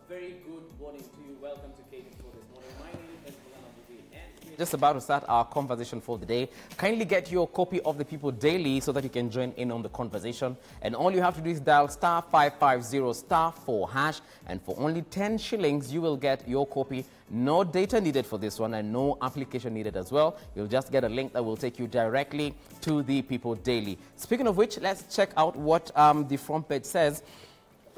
very good morning to you. Welcome to K24 This Morning. My name is and we're just about to start our conversation for the day. Kindly get your copy of the People Daily so that you can join in on the conversation. And all you have to do is dial star 550 star 4 hash, and for only 10 shillings you will get your copy. No data needed for this one and no application needed as well. You'll just get a link that will take you directly to the People Daily. Speaking of which, let's check out what the front page says.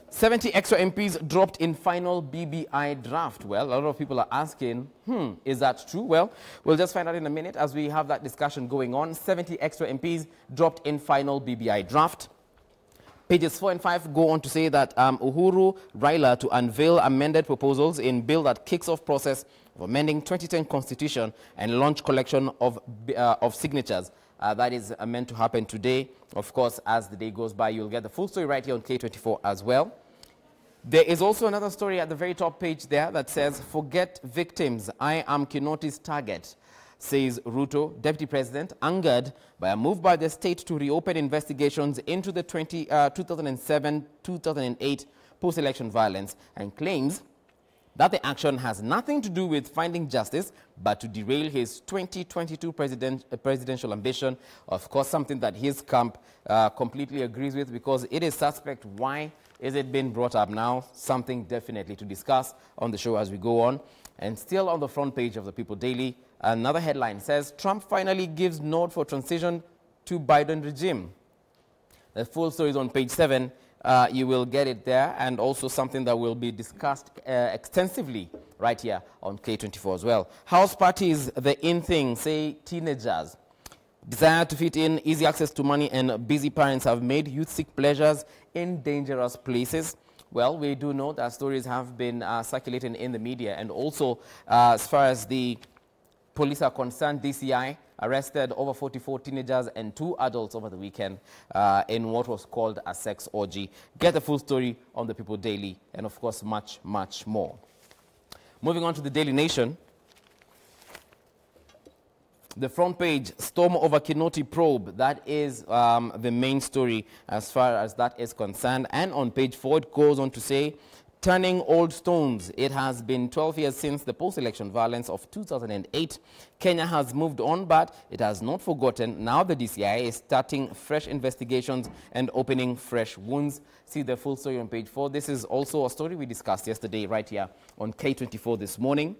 70 extra MPs dropped in final BBI draft. Well, a lot of people are asking, is that true? Well, we'll just find out in a minute as we have that discussion going on. 70 extra MPs dropped in final BBI draft. Pages 4 and 5 go on to say that Uhuru Raila to unveil amended proposals in bill that kicks off process of amending 2010 constitution and launch collection of signatures. That is meant to happen today. Of course, as the day goes by, you'll get the full story right here on K24 as well. There is also another story at the very top page there that says, "Forget victims, I am Kinoti's target," says Ruto, Deputy President, angered by a move by the state to reopen investigations into the 2007-2008 post-election violence, and claims that the action has nothing to do with finding justice, but to derail his 2022 presidential ambition. Of course, something that his camp completely agrees with, because it is suspect. Why is it being brought up now? Something definitely to discuss on the show as we go on. And still on the front page of the People Daily, another headline says, "Trump finally gives nod for transition to Biden regime." The full story is on page 7. You will get it there, and also something that will be discussed extensively right here on K24 as well. House parties, the in thing, say teenagers. Desire to fit in, easy access to money, and busy parents have made youth seek pleasures in dangerous places. Well, we do know that stories have been circulating in the media, and also as far as the police are concerned, DCI arrested over 44 teenagers and 2 adults over the weekend in what was called a sex orgy. Get the full story on the People Daily, and of course much, much more. Moving on to the Daily Nation. The front page, storm over Kinoti probe. That is the main story as far as that is concerned. And on page 4, it goes on to say, turning old stones. It has been 12 years since the post-election violence of 2008. Kenya has moved on, but it has not forgotten. Now the DCI is starting fresh investigations and opening fresh wounds. See the full story on page 4. This is also a story we discussed yesterday right here on K24 This Morning.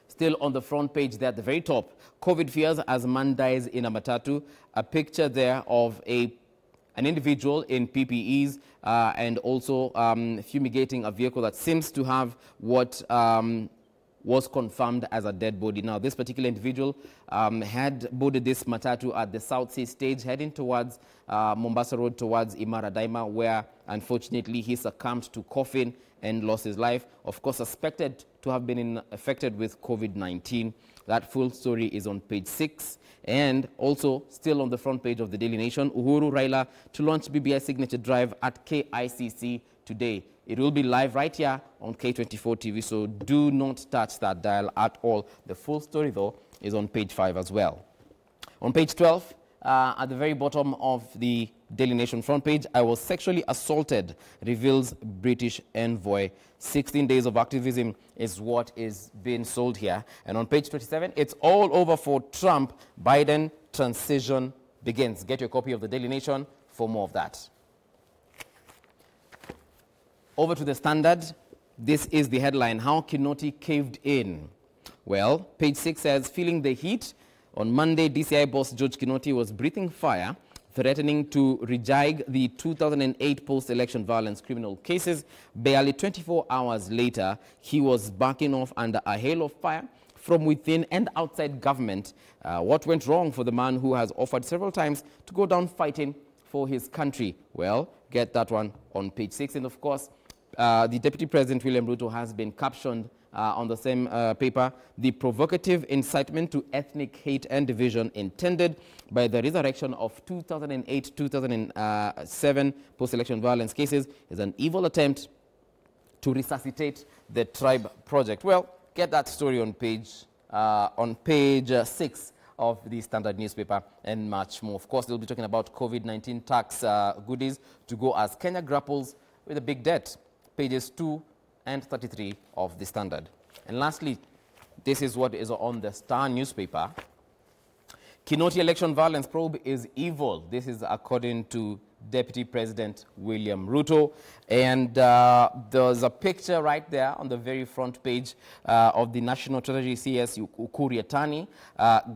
Still on the front page there at the very top, COVID fears as man dies in a matatu. A picture there of an individual in PPEs and also fumigating a vehicle that seems to have what was confirmed as a dead body. Now, this particular individual had boarded this matatu at the South Sea stage, heading towards Mombasa Road, towards Imara Daima, where unfortunately he succumbed to coughing and lost his life. Of course, suspected to have been affected with COVID-19. That full story is on page 6. And also, still on the front page of the Daily Nation, Uhuru Raila to launch BBI signature drive at KICC today. It will be live right here on K24 TV, so do not touch that dial at all. The full story, though, is on page 5 as well. On page 12, at the very bottom of the Daily Nation front page, I was sexually assaulted, reveals British envoy. 16 days of activism is what is being sold here. And on page 27, it's all over for Trump. Biden transition begins. Get your copy of the Daily Nation for more of that. Over to the Standard. This is the headline, how Kinoti caved in. Well, page 6 says, feeling the heat. On Monday, DCI boss George Kinoti was breathing fire, threatening to rejig the 2008 post-election violence criminal cases. Barely 24 hours later, he was backing off under a hail of fire from within and outside government. What went wrong for the man who has offered several times to go down fighting for his country? Well, get that one on page 6. And of course, the Deputy President William Ruto has been captioned on the same paper, the provocative incitement to ethnic hate and division intended by the resurrection of 2008-2007 post-election violence cases is an evil attempt to resuscitate the tribe project. Well, get that story on page 6 of the Standard newspaper and much more. Of course, they'll be talking about COVID-19 tax goodies to go as Kenya grapples with a big debt. Pages 2 and 33 of the Standard. And lastly, this is what is on the Star newspaper. Kinoti election violence probe is evil. This is according to Deputy President William Ruto. And there's a picture right there on the very front page of the National Treasury CS Ukur Yatani.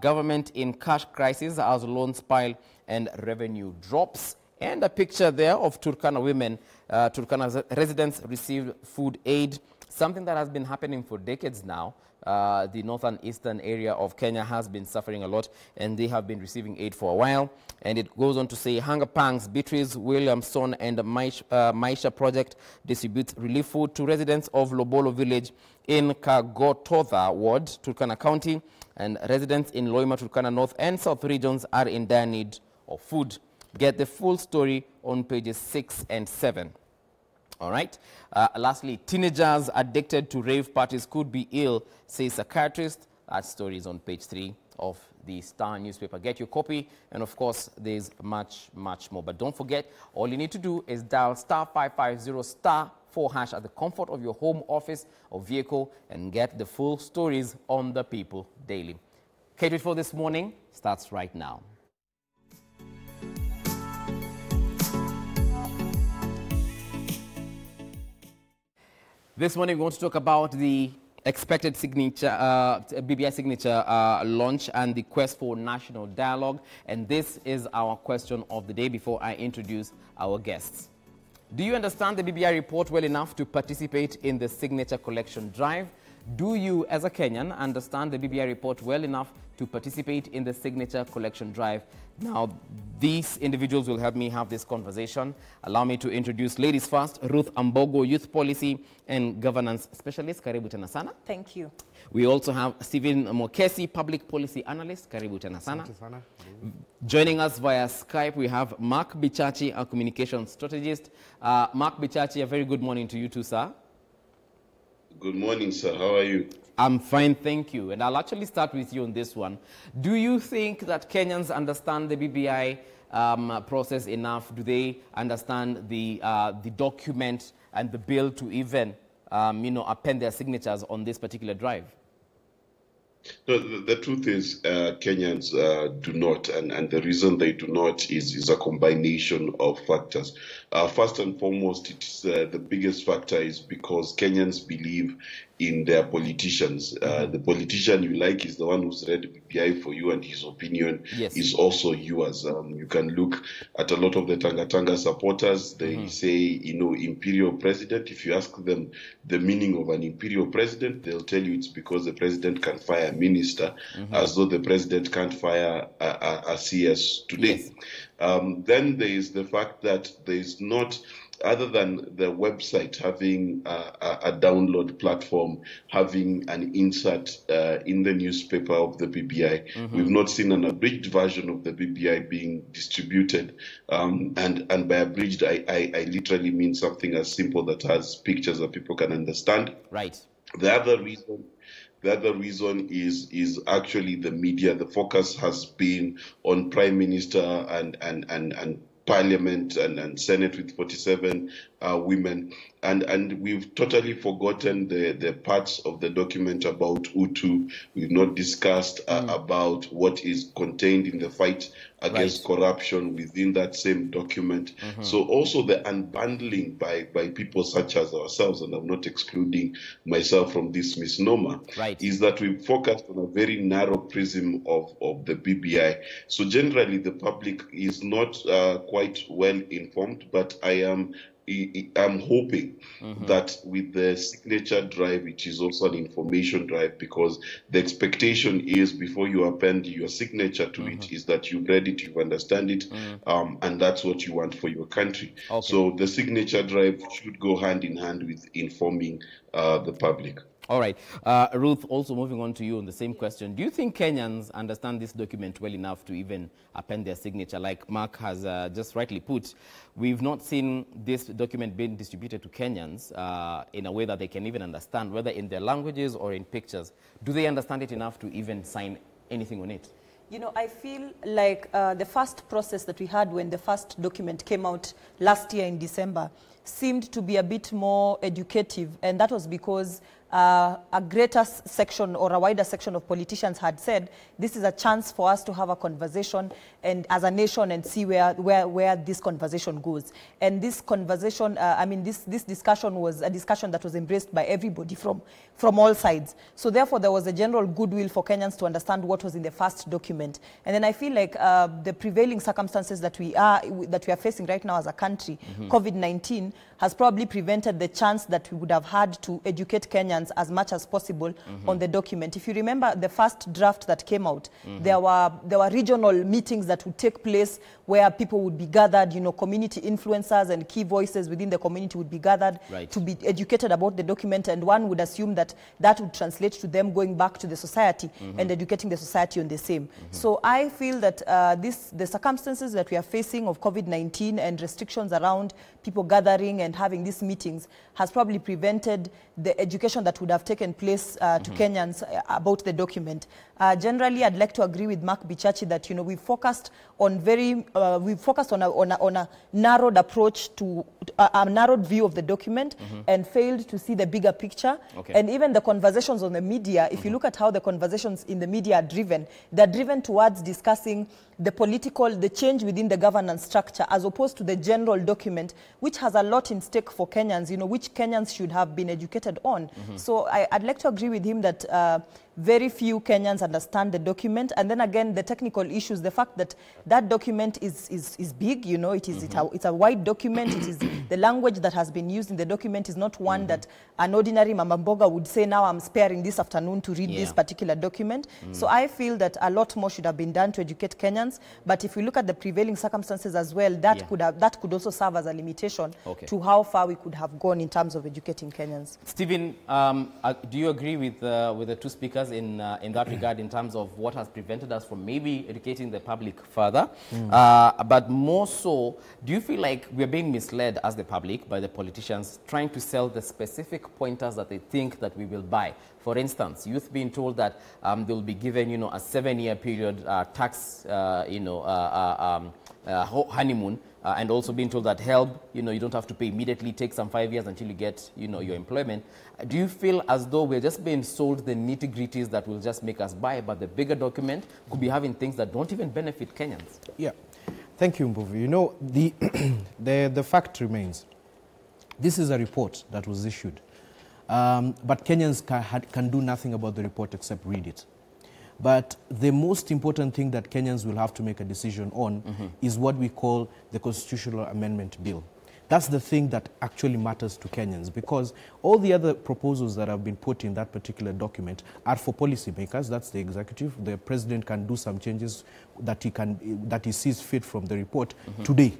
Government in cash crisis as loans pile and revenue drops. And a picture there of Turkana women. Turkana residents received food aid, something that has been happening for decades now. The northern eastern area of Kenya has been suffering a lot, and they have been receiving aid for a while. And it goes on to say, Hunger Pangs, Beatrice Williamson and the Maisha Project distributes relief food to residents of Lobolo village in Kagototha ward, Turkana County, and residents in Loima, Turkana North and South regions are in dire need of food. Get the full story on pages 6 and 7. All right. Lastly, teenagers addicted to rave parties could be ill, says psychiatrist. That story is on page 3 of the Star newspaper. Get your copy, and of course, there's much, much more. But don't forget, all you need to do is dial *550 *4# at the comfort of your home, office, or vehicle, and get the full stories on the People Daily. K24 This Morning starts right now. This morning, we want to talk about the expected signature, BBI signature launch and the quest for national dialogue. And this is our question of the day before I introduce our guests. Do you understand the BBI report well enough to participate in the signature collection drive? Do you, as a Kenyan, understand the BBI report well enough to participate in the signature collection drive? Now, these individuals will help me have this conversation. Allow me to introduce ladies first, Ruth Ambogo, Youth Policy and Governance Specialist. Karibu tena sana. Thank you. We also have Stephen Mokesi, Public Policy Analyst. Karibu tena sana. Joining us via Skype, we have Mark Bichachi, a Communications Strategist. Mark Bichachi, a very good morning to you too, sir. Good morning, sir. How are you? I'm fine, thank you. And I'll actually start with you on this one. Do you think that Kenyans understand the BBI process enough? Do they understand the document and the bill to even, append their signatures on this particular drive? No, the truth is Kenyans do not, and the reason they do not is a combination of factors. First and foremost, it's, the biggest factor is because Kenyans believe in their politicians. The politician you like is the one who's read BBI for you, and his opinion is also yours. You can look at a lot of the Tanga supporters. They say, imperial president. If you ask them the meaning of an imperial president, they'll tell you it's because the president can fire a minister, as though the president can't fire a CS today. Then there is the fact that there is not, other than the website having a download platform, having an insert in the newspaper of the BBI, we've not seen an abridged version of the BBI being distributed. And by abridged, I literally mean something as simple that has pictures that people can understand. Right. The other reason is actually the media. The focus has been on Prime Minister and Parliament and Senate with 47 women, and we've totally forgotten the parts of the document about Utu. We've not discussed about what is contained in the fight against corruption within that same document. So also the unbundling by people such as ourselves, and I'm not excluding myself from this misnomer, is that we focused on a very narrow prism of the BBI. So generally the public is not quite well informed, but I'm hoping that with the signature drive, which is also an information drive, because the expectation is before you append your signature to it is that you've read it, you understand it, and that's what you want for your country. So the signature drive should go hand in hand with informing the public. All right. Ruth, also moving on to you on the same question. Do you think Kenyans understand this document well enough to even append their signature? Like Mark has just rightly put, we've not seen this document being distributed to Kenyans in a way that they can even understand, whether in their languages or in pictures. Do they understand it enough to even sign anything on it? I feel like the first process that we had when the first document came out last year in December seemed to be a bit more educative, and that was because a greater section or a wider section of politicians had said this is a chance for us to have a conversation and as a nation and see where this conversation goes. And this conversation, I mean, this discussion was a discussion that was embraced by everybody from all sides. So therefore, there was a general goodwill for Kenyans to understand what was in the first document. And then I feel like the prevailing circumstances that we are facing right now as a country, COVID-19, has probably prevented the chance that we would have had to educate Kenyans as much as possible on the document. If you remember the first draft that came out, there were regional meetings that would take place where people would be gathered, you know, community influencers and key voices within the community would be gathered to be educated about the document, and one would assume that that would translate to them going back to the society and educating the society on the same. So I feel that the circumstances that we are facing of COVID-19 and restrictions around people gathering and having these meetings has probably prevented the education that would have taken place to Kenyans about the document. Generally, I'd like to agree with Mark Bichachi that, you know, we've focused on a narrowed approach to a narrowed view of the document and failed to see the bigger picture. And even the conversations on the media, if you look at how the conversations in the media are driven, they're driven towards discussing the change within the governance structure, as opposed to the general document, which has a lot in stake for Kenyans, you know, which Kenyans should have been educated on. So I'd like to agree with him that very few Kenyans understand the document. And then again, the technical issues, the fact that that document is big, you know, it's a wide document. It is the language that has been used in the document is not one that an ordinary Mama Mboga would say, now I'm sparing this afternoon to read this particular document. So I feel that a lot more should have been done to educate Kenyans. But if we look at the prevailing circumstances as well, that could also serve as a limitation to how far we could have gone in terms of educating Kenyans. Stephen, do you agree with the two speakers in that regard, in terms of what has prevented us from maybe educating the public further? But more so, do you feel like we're being misled as the public by the politicians trying to sell the specific pointers that they think that we will buy? For instance, youth being told that they'll be given, you know, a 7-year period tax, honeymoon, and also being told that help, you know, you don't have to pay immediately, take some 5 years until you get, you know, your employment. Do you feel as though we're just being sold the nitty-gritties that will just make us buy, but the bigger document could be having things that don't even benefit Kenyans? Yeah. Thank you, Mbuvi. You know, the fact remains, this is a report that was issued. But Kenyans can do nothing about the report except read it. But the most important thing that Kenyans will have to make a decision on is what we call the Constitutional Amendment Bill. That's the thing that actually matters to Kenyans, because all the other proposals that have been put in that particular document are for policymakers. That's the executive. The president can do some changes that he sees fit from the report today.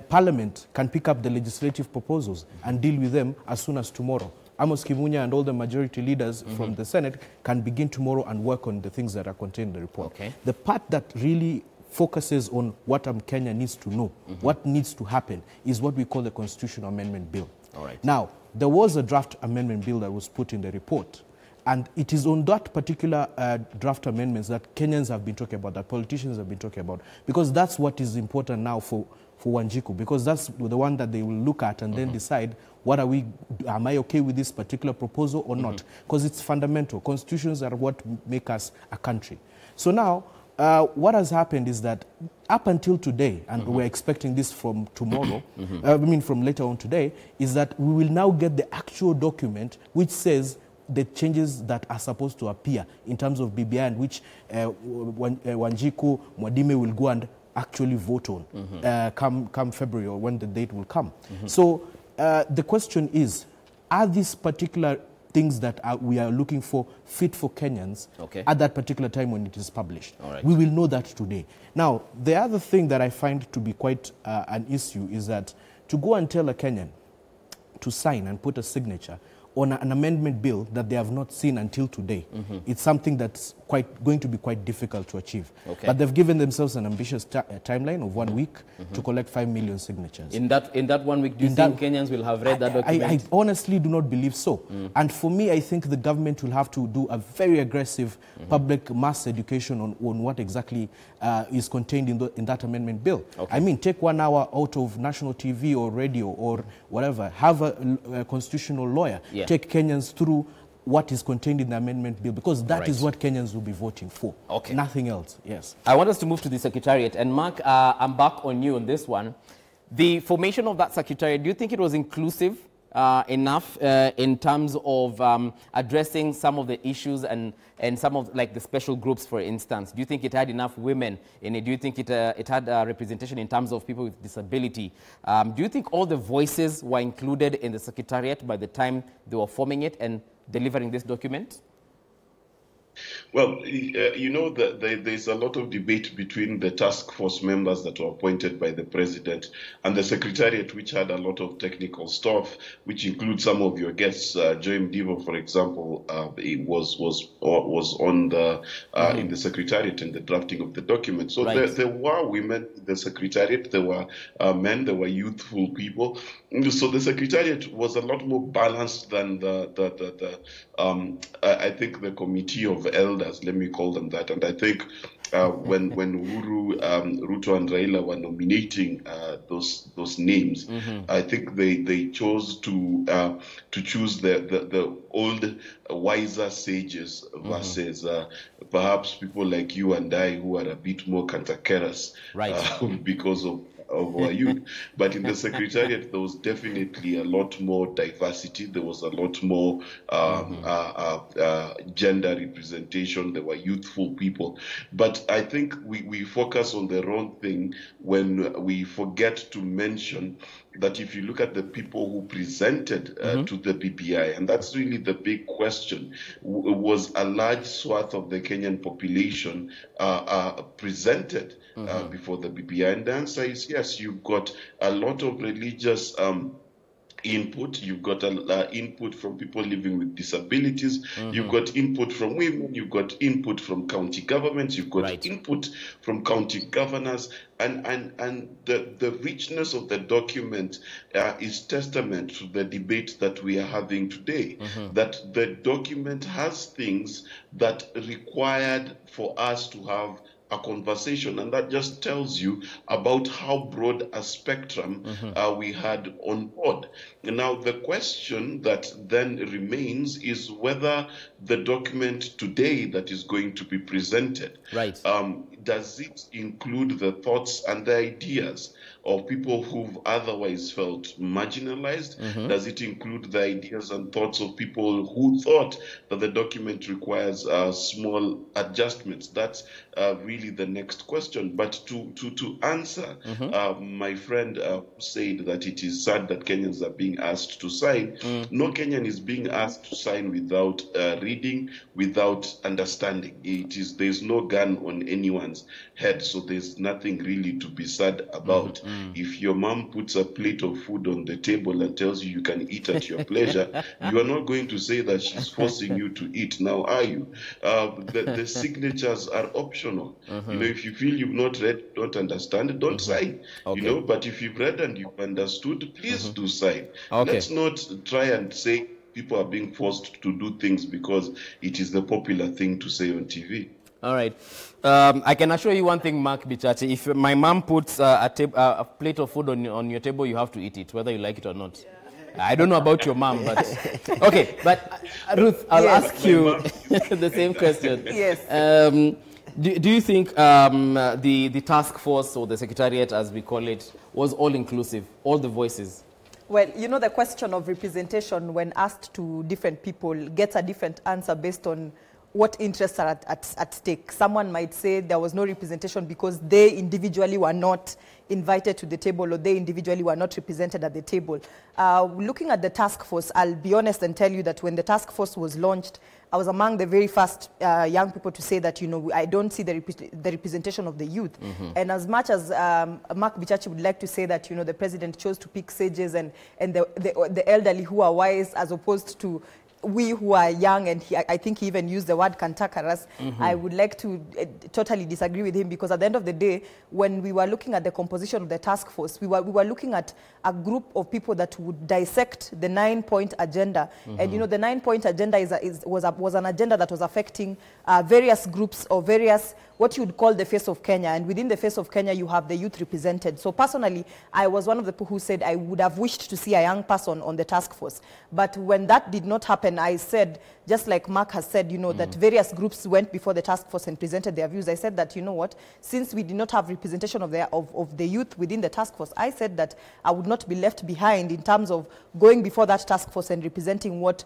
Parliament can pick up the legislative proposals and deal with them as soon as tomorrow. Amos Kimunya and all the majority leaders from the Senate can begin tomorrow and work on the things that are contained in the report. The part that really focuses on what Kenya needs to know, what needs to happen, is what we call the Constitutional Amendment Bill. Now, there was a draft amendment bill that was put in the report, and it is on that particular draft amendments that Kenyans have been talking about, that politicians have been talking about, because that's what is important now for Wanjiku, because that's the one that they will look at and then decide, am I okay with this particular proposal or not? Because it's fundamental. Constitutions are what make us a country. So now, what has happened is that up until today, and we're expecting this from tomorrow, from later on today, is that we will now get the actual document which says the changes that are supposed to appear in terms of BBI, and which Wanjiku, Mwadime will go and actually vote on come February, or when the date will come. So the question is, are these particular things that we are looking for fit for Kenyans at that particular time when it is published? We will know that today. Now, the other thing that I find to be quite an issue is that to go and tell a Kenyan to sign and put a signature on an amendment bill that they have not seen until today. It's something that's going to be quite difficult to achieve. Okay. But they've given themselves an ambitious timeline of 1 week to collect 5 million signatures. In that 1 week, do you think Kenyans will have read that document? I honestly do not believe so. And for me, I think the government will have to do a very aggressive public mass education on what exactly is contained in that amendment bill. Okay. I mean, take 1 hour out of national TV or radio or whatever. Have a constitutional lawyer. Yeah. Take Kenyans through what is contained in the amendment bill, because that is Right. what Kenyans will be voting for. Okay. Nothing else, yes. I want us to move to the Secretariat. And Mark, I'm back on you on this one. The formation of that Secretariat, do you think it was inclusive enough in terms of addressing some of the issues and some of like the special groups, for instance? Do you think it had enough women in it? Do you think it had representation in terms of people with disability? Do you think all the voices were included in the Secretariat by the time they were forming it and delivering this document? Well, you know, there's a lot of debate between the task force members that were appointed by the president and the secretariat, which had a lot of technical stuff, which includes some of your guests. Joy Mdivo, for example, was on the in the secretariat in the drafting of the document. So Right. there were women in the secretariat, there were men, there were youthful people. So the secretariat was a lot more balanced than I think the committee of elders, let me call them that. And I think when Uhuru, Ruto and Raila were nominating those names, I think they chose to choose the old wiser sages versus perhaps people like you and I who are a bit more cantankerous, Right. Because of our youth. But in the secretariat, there was definitely a lot more diversity. There was a lot more gender representation. There were youthful people. But I think we focus on the wrong thing when we forget to mention that if you look at the people who presented to the BBI, and that's really the big question, was a large swath of the Kenyan population presented before the BBI? And the answer is yes. You've got a lot of religious input. You've got input from people living with disabilities. You've got input from women. You've got input from county governments. You've got Right. input from county governors. And the richness of the document is testament to the debate that we are having today. That the document has things that required for us to have a conversation, and that just tells you about how broad a spectrum we had on board. Now, the question that then remains is whether the document today that is going to be presented, Right. Does it include the thoughts and the ideas of people who've otherwise felt marginalized? Does it include the ideas and thoughts of people who thought that the document requires small adjustments? That's really the next question. But to answer, my friend said that it is sad that Kenyans are being asked to sign. No Kenyan is being asked to sign without reading, without understanding. There's no gun on anyone's head, so there's nothing really to be sad about. If your mom puts a plate of food on the table and tells you can eat at your pleasure, you are not going to say that she's forcing you to eat, now are you? The signatures are optional. You know, if you feel you've not read, don't understand, don't sign. Okay. You know, but if you've read and you've understood, please do sign. Okay. Let's not try and say people are being forced to do things because it is the popular thing to say on TV. All right. I can assure you one thing, Mark Bichachi. If my mom puts a plate of food on your table, you have to eat it, whether you like it or not. I don't know about your mom, but... Okay, but Ruth, I'll ask you the same question. Yes. Do you think the task force, or the secretariat, as we call it, was all-inclusive, all the voices? Well, you know, the question of representation when asked to different people gets a different answer based on what interests are at stake. Someone might say there was no representation because they individually were not invited to the table, or they individually were not represented at the table. Looking at the task force, I'll be honest and tell you that when the task force was launched, I was among the very first young people to say that, I don't see the representation of the youth. And as much as Mark Bichachi would like to say that, the president chose to pick sages and the elderly who are wise, as opposed to we who are young, and I think he even used the word Kantakaras, I would like to totally disagree with him, because at the end of the day, when we were looking at the composition of the task force, we were looking at a group of people that would dissect the 9-point agenda. And the 9-point agenda was an agenda that was affecting various groups or various, what you would call the face of Kenya. And within the face of Kenya, you have the youth represented. So personally, I was one of the people who said I would have wished to see a young person on the task force. But when that did not happen, I said, just like Mark has said, that various groups went before the task force and presented their views. I said that, since we did not have representation of the youth within the task force, I said that I would not be left behind in terms of going before that task force and representing what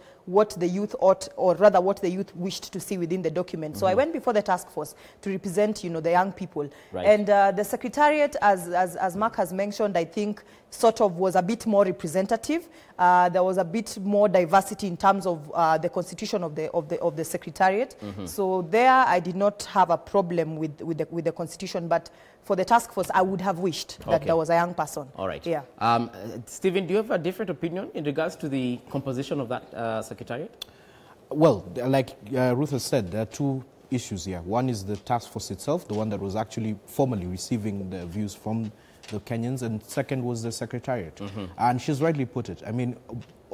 the youth ought, or rather what the youth wished to see within the document. So I went before the task force to represent, the young people. Right. And the secretariat, as Mark has mentioned, I think sort of was a bit more representative. There was a bit more diversity in terms of the constitution of the secretariat. So there, I did not have a problem with the constitution, but for the task force, I would have wished that there was a young person. All right. Yeah. Stephen, do you have a different opinion in regards to the composition of that secretariat? Well, like Ruth has said, there are two issues here. One is the task force itself, the one that was actually formally receiving the views from the Kenyans, and second was the secretariat. And she's rightly put it. I mean,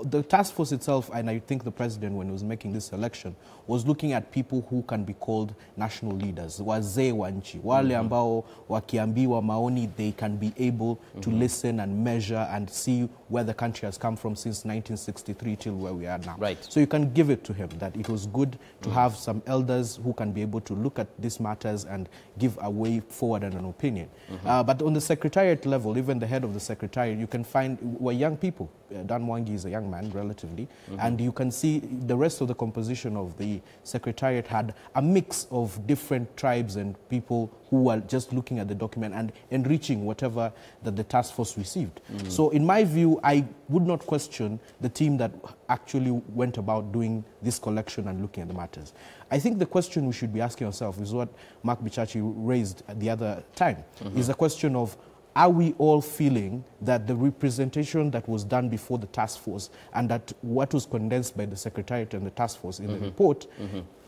the task force itself, and I think the president, when he was making this selection, was looking at people who can be called national leaders, wazee wa nchi, wale ambao wakiambiwa maoni, they can be able to listen and measure and see where the country has come from since 1963 till where we are now. Right. So you can give it to him that it was good to have some elders who can be able to look at these matters and give a way forward and an opinion. But on the secretariat level, even the head of the secretariat, you can find were young people. Dan Mwangi is a young man, relatively, and you can see the rest of the composition of the secretariat had a mix of different tribes and people who were just looking at the document and enriching whatever that the task force received. So in my view, I would not question the team that actually went about doing this collection and looking at the matters. I think the question we should be asking ourselves is what Mark Bichachi raised at the other time, is the question of, are we all feeling that the representation that was done before the task force and that what was condensed by the secretariat and the task force in the report,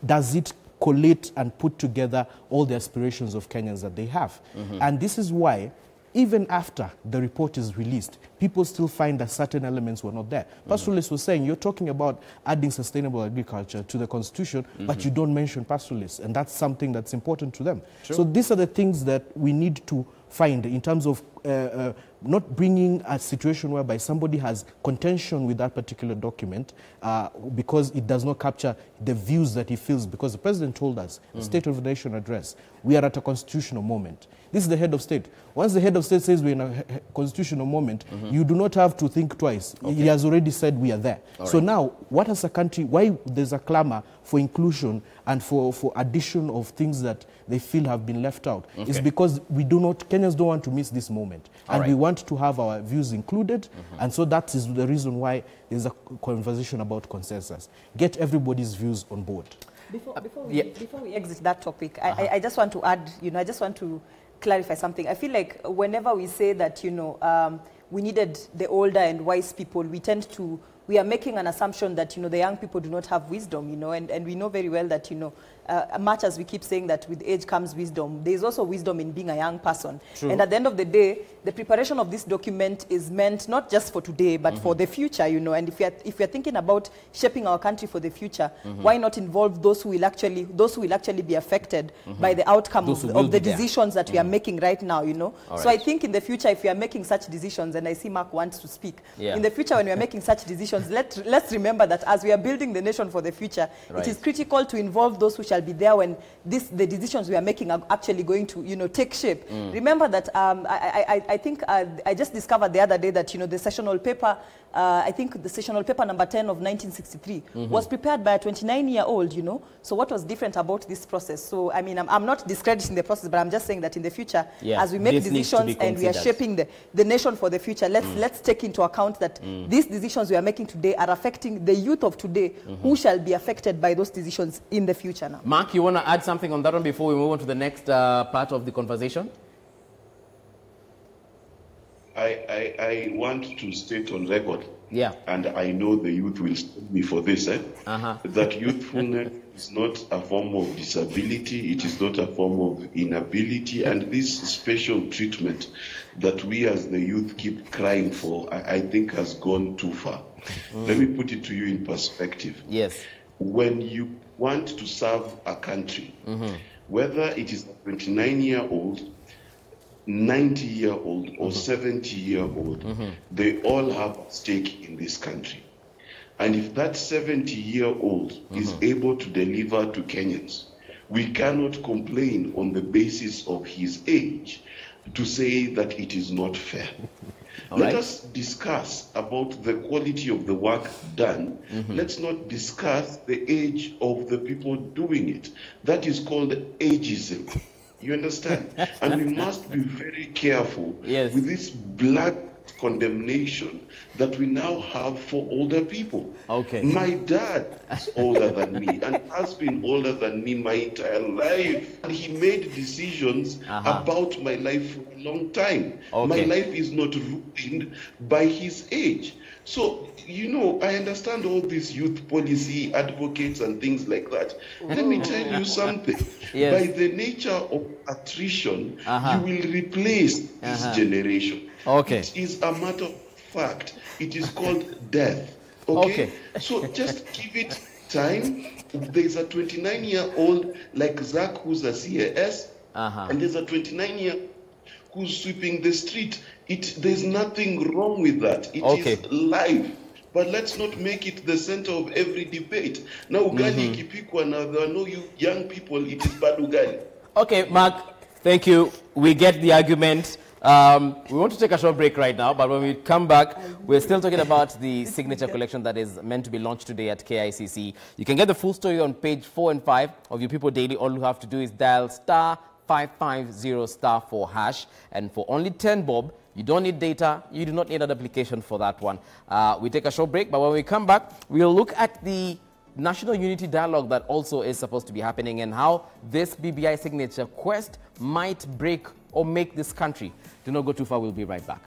does it collate and put together all the aspirations of Kenyans that they have? And this is why, even after the report is released, people still find that certain elements were not there. Pastoralists was saying, you're talking about adding sustainable agriculture to the constitution, but you don't mention pastoralists, and that's something that's important to them. So these are the things that we need to find in terms of not bringing a situation whereby somebody has contention with that particular document because it does not capture the views that he feels. Because the president told us, the State of the Nation address, we are at a constitutional moment. This is the head of state. Once the head of state says we're in a constitutional moment, you do not have to think twice. He has already said we are there. So now, what as a country, why there's a clamor for inclusion and for addition of things that they feel have been left out, is because we do not, Kenyans don't want to miss this moment. And we want to have our views included, and so that is the reason why there's a conversation about consensus. Get everybody's views on board. Before we exit that topic, I just want to add, I just want to clarify something. I feel like whenever we say that, we needed the older and wise people, we are making an assumption that, the young people do not have wisdom, and we know very well that, much as we keep saying that with age comes wisdom, there is also wisdom in being a young person. True. And at the end of the day, the preparation of this document is meant not just for today, but for the future, and if we are thinking about shaping our country for the future, why not involve those who will actually be affected by the outcome of the decisions that we are making right now, So I think in the future, if we are making such decisions, and I see Mark wants to speak, in the future when we are making such decisions, decisions, let's remember that as we are building the nation for the future, Right. it is critical to involve those who shall be there when the decisions we are making are actually going to, take shape. Remember that I think I just discovered the other day that, the sessional paper, I think the sessional paper number 10 of 1963 was prepared by a 29-year-old, So what was different about this process? So, I mean, I'm not discrediting the process, but I'm just saying that in the future, as we make decisions and we are shaping the nation for the future, let's take into account that these decisions we are making today are affecting the youth of today who shall be affected by those decisions in the future now. Mark, you want to add something on that one before we move on to the next part of the conversation? I want to state on record, and I know the youth will stop me for this, that youthfulness is not a form of disability, it is not a form of inability, and this special treatment that we as the youth keep crying for, I think has gone too far. Let me put it to you in perspective. Yes. When you want to serve a country, whether it is a 29-year-old, 90-year-old or 70-year-old, they all have a stake in this country. And if that 70-year-old is able to deliver to Kenyans, we cannot complain on the basis of his age to say that it is not fair. Let us discuss about the quality of the work done. Let's not discuss the age of the people doing it. That is called ageism. You understand? And we must be very careful with this black condemnation that we now have for older people. My dad is older than me and has been older than me my entire life. And he made decisions about my life for a long time. My life is not ruined by his age. So, I understand all these youth policy advocates and things like that. Let me tell you something. By the nature of attrition, you will replace this generation. It is a matter of fact. It is called death. So just give it time. There's a 29-year-old like Zach who's a CAS, and there's a 29-year-old who's sweeping the street. There's nothing wrong with that. It is life. But let's not make it the center of every debate. Now, ugali ikipikwa na there are no young people, it is bad ugali. Okay, Mark, thank you. We get the argument. We want to take a short break right now, but when we come back, we're still talking about the signature collection that is meant to be launched today at KICC. You can get the full story on page 4 and 5 of Your People Daily. All you have to do is dial *550*4#, and for only 10 bob, you don't need data, you do not need an application for that one. We take a short break, but when we come back, we'll look at the National Unity Dialogue that also is supposed to be happening and how this BBI signature quest might break or make this country. Do not go too far, we'll be right back.